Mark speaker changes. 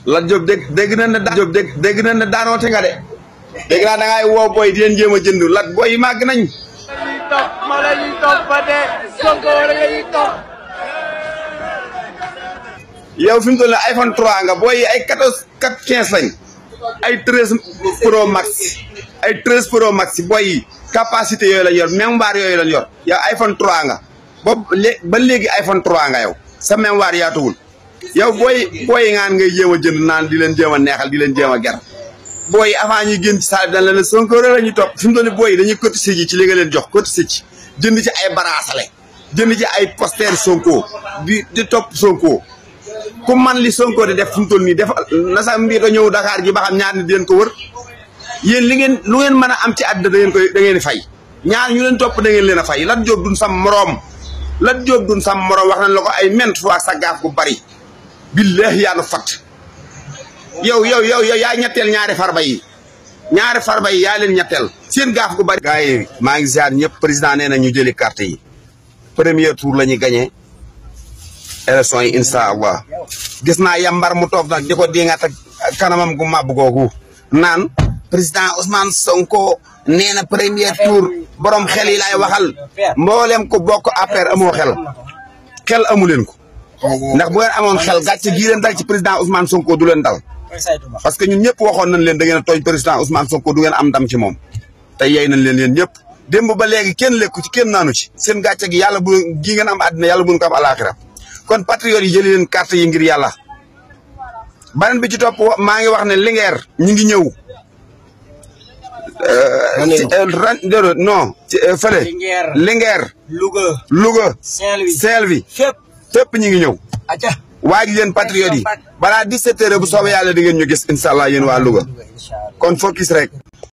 Speaker 1: Lat Diop dégg na ne dégg na ne daanoote nga de dégg naa da ngay woo boy di leen jéem a jënd lat boy yi màgg nañ.
Speaker 2: ma la ñuy topp ba de Sonko wala nga ñuy topp.
Speaker 1: yow fi mu toll nii iPhone 3 nga boy yi ay 15 lañ ay 13 Pro Max ay 13 Pro Max boy yi capacité yooyu lañ yor mémoire yooyu lañ yor yow iPhone 3 nga ba léegi iPhone 3 nga yow sa mémoire yaatuwul. yow booy ngaan ngay jéem a jënd naan di leen jéem a neexal di leen jéem a ger booy yi avant ñuy génn ci saal bi dañ leen Sonko la ñuy topp fi mu toll nii booy yi dañuy cotiser ji ci li nga leen jox cotiser ci jënd ci ay bracelet jënd ci ay poster Sonko di topp Sonko ku man li Sonko di def fi mu toll nii def na sa mbir da ñëw Dakar ji ba xam ñaar nit di leen ko wër yéen lu ngeen mën a am ci àddina da ngeen di fay ñaar ñu leen topp da ngeen leen a fay Lat Diop duñ sam moroom Lat Diop duñ sam moroom wax nañ la ko ay ment fois sa gaaf gu bari billahi yaa nu fat yow yaa ñetteel ñaari farba yi yaa leen ñetteel seen gaaf gu bari. gars yi maa ngi ziar ñëpp président nee na ñu jëli carte yi premier tour la ñuy gagné élection yi incha allah gis naa yambar mu toog nag di ko dingat ak kanamam gu màbb googu naan président Ousmane Sonko nee na premier tour borom xel yi laay waxal mboolem ko bokk APR amoo xel amu leen ko. ndax bu ngeen amoon xel gàcce gii leen dal ci président Ousmane Sonko du leen dal parce que ñun ñëpp waxoon nañ leen da ngeen a tooñ président Ousmane Sonko du ngeen am ndam ci moom te yey nañ leen yéen ñëpp démb ba léegi kenn lekku ci kenn naanu ci seen gàcce gi yàlla bu gi ngeen am àddina yàlla buñ ko am alaxira kon patriote yi jëli leen carte yi ngir yàlla. beneen bi ci topp maa ngi wax ne Linguère ñu ngi ñëw non fële Linguère Louga Saint-Louis fépp ñu ngi ñëw waaj leen patriote yi balaa 17 heures bu soobee yàlla di ngeen ñu gis incha allah yéen waa Louga kon focus rek